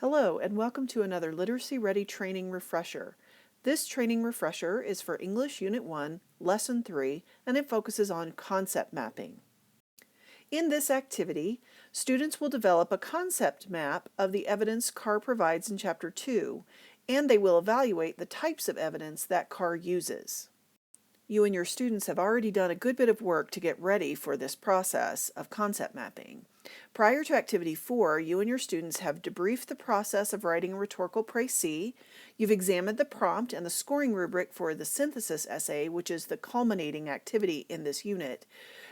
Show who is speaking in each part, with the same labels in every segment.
Speaker 1: Hello, and welcome to another Literacy Ready Training Refresher. This training refresher is for English Unit 1, Lesson 3, and it focuses on concept mapping. In this activity, students will develop a concept map of the evidence Carr provides in Chapter 2, and they will evaluate the types of evidence that Carr uses. You and your students have already done a good bit of work to get ready for this process of concept mapping. Prior to Activity 4, you and your students have debriefed the process of writing a rhetorical précis. You've examined the prompt and the scoring rubric for the synthesis essay, which is the culminating activity in this unit.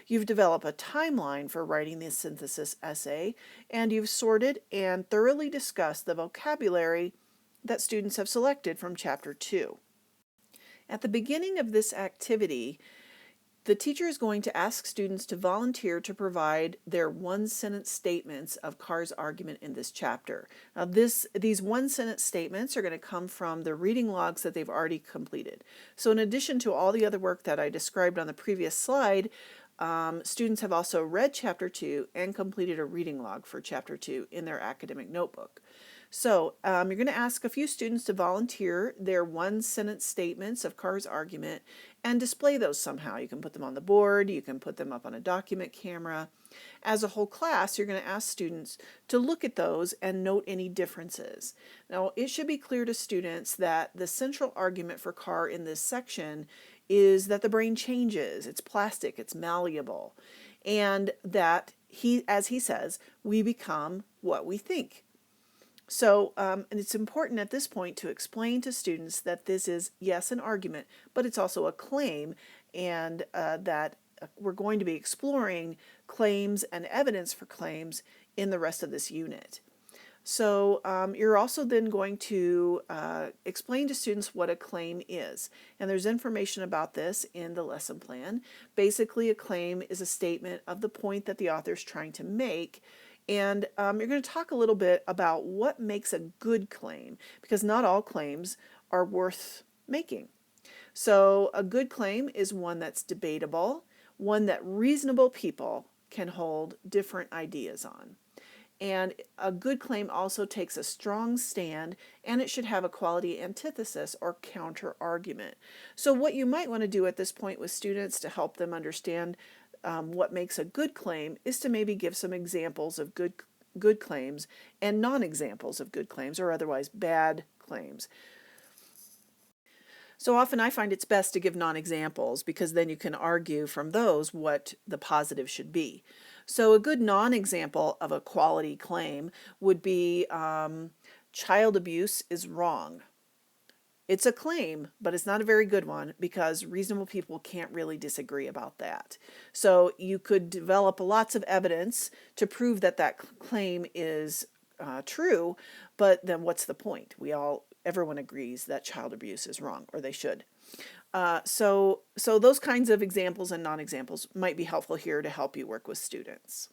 Speaker 1: You've developed a timeline for writing the synthesis essay, and you've sorted and thoroughly discussed the vocabulary that students have selected from Chapter 2. At the beginning of this activity, the teacher is going to ask students to volunteer to provide their one-sentence statements of Carr's argument in this chapter. Now, these one-sentence statements are going to come from the reading logs that they've already completed. So in addition to all the other work that I described on the previous slide, students have also read Chapter 2 and completed a reading log for Chapter 2 in their academic notebook. So you're going to ask a few students to volunteer their one-sentence statements of Carr's argument and display those somehow. You can put them on the board, you can put them up on a document camera. As a whole class, you're going to ask students to look at those and note any differences. Now, it should be clear to students that the central argument for Carr in this section is that the brain changes, it's plastic, it's malleable, and that as he says, we become what we think. So, and it's important at this point to explain to students that this is, yes, an argument, but it's also a claim, and that we're going to be exploring claims and evidence for claims in the rest of this unit. So you're also then going to explain to students what a claim is. And there's information about this in the lesson plan. Basically, a claim is a statement of the point that the author is trying to make. And you're going to talk a little bit about what makes a good claim, because not all claims are worth making. So a good claim is one that's debatable, one that reasonable people can hold different ideas on. And a good claim also takes a strong stand, and it should have a quality antithesis or counter argument. So what you might want to do at this point with students to help them understand what makes a good claim is to maybe give some examples of good claims and non-examples of good claims, or otherwise bad claims. So often I find it's best to give non-examples, because then you can argue from those what the positive should be. So a good non-example of a quality claim would be child abuse is wrong. It's a claim, but it's not a very good one, because reasonable people can't really disagree about that. So you could develop lots of evidence to prove that that claim is true, but then what's the point? Everyone agrees that child abuse is wrong, or they should. So those kinds of examples and non-examples might be helpful here to help you work with students.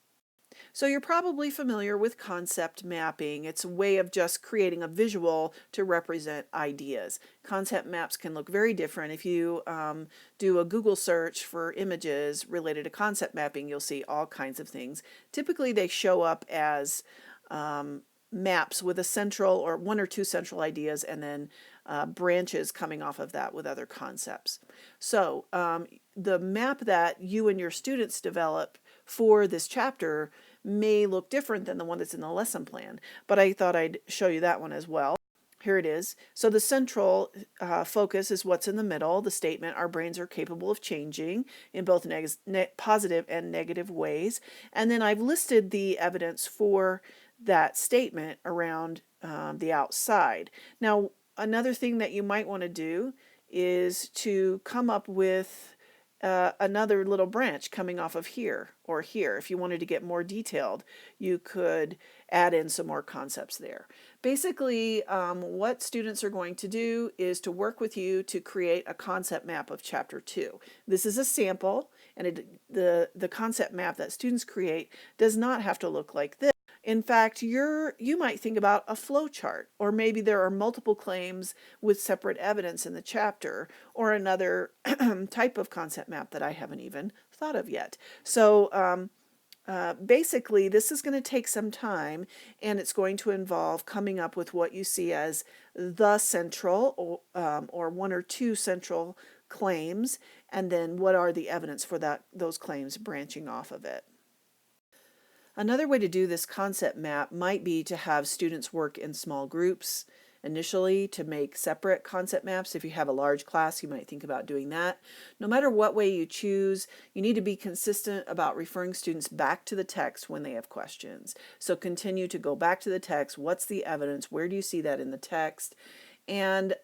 Speaker 1: So you're probably familiar with concept mapping. It's a way of just creating a visual to represent ideas. Concept maps can look very different. If you do a Google search for images related to concept mapping, you'll see all kinds of things. Typically they show up as maps with a central or one or two central ideas, and then branches coming off of that with other concepts. So the map that you and your students develop for this chapter may look different than the one that's in the lesson plan, but I thought I'd show you that one as well. Here it is. So the central focus is what's in the middle, the statement, our brains are capable of changing in both positive and negative ways. And then I've listed the evidence for that statement around the outside. Now, another thing that you might want to do is to come up with another little branch coming off of here or here. If you wanted to get more detailed, you could add in some more concepts there. Basically, what students are going to do is to work with you to create a concept map of Chapter 2. This is a sample, and the concept map that students create does not have to look like this. In fact, you might think about a flow chart, or maybe there are multiple claims with separate evidence in the chapter, or another type of concept map that I haven't even thought of yet. So Basically, this is going to take some time, and it's going to involve coming up with what you see as the central or one or two central claims, and then what are the evidence for those claims branching off of it. Another way to do this concept map might be to have students work in small groups initially to make separate concept maps. If you have a large class, you might think about doing that. No matter what way you choose, you need to be consistent about referring students back to the text when they have questions. So continue to go back to the text. What's the evidence? Where do you see that in the text? And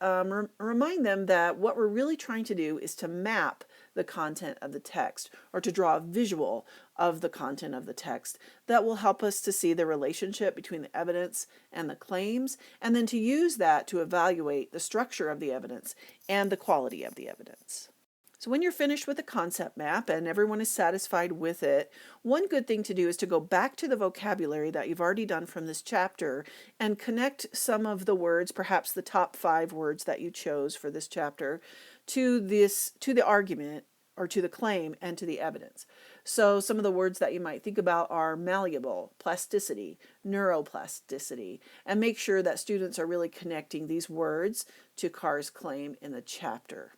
Speaker 1: remind them that what we're really trying to do is to map the content of the text, or to draw a visual of the content of the text that will help us to see the relationship between the evidence and the claims, and then to use that to evaluate the structure of the evidence and the quality of the evidence. So when you're finished with the concept map and everyone is satisfied with it, one good thing to do is to go back to the vocabulary that you've already done from this chapter and connect some of the words, perhaps the top 5 words that you chose for this chapter, to the argument or to the claim and to the evidence. So some of the words that you might think about are malleable, plasticity, neuroplasticity, and make sure that students are really connecting these words to Carr's claim in the chapter.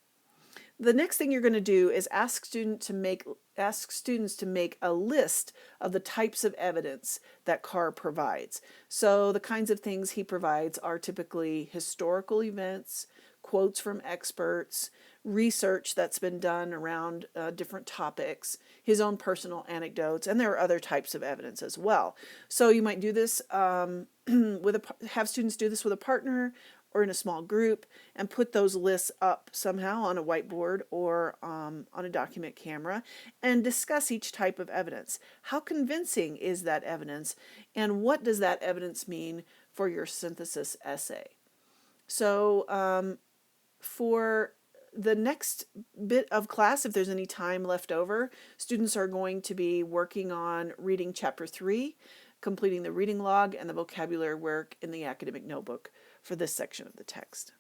Speaker 1: The next thing you're going to do is ask students to make a list of the types of evidence that Carr provides. So the kinds of things he provides are typically historical events, quotes from experts, research that's been done around different topics, his own personal anecdotes, and there are other types of evidence as well. So you might do this have students do this with a partner or in a small group, and put those lists up somehow on a whiteboard or on a document camera, and discuss each type of evidence. How convincing is that evidence, and what does that evidence mean for your synthesis essay? So for the next bit of class, if there's any time left over, students are going to be working on reading Chapter 3, completing the reading log and the vocabulary work in the academic notebook for this section of the text.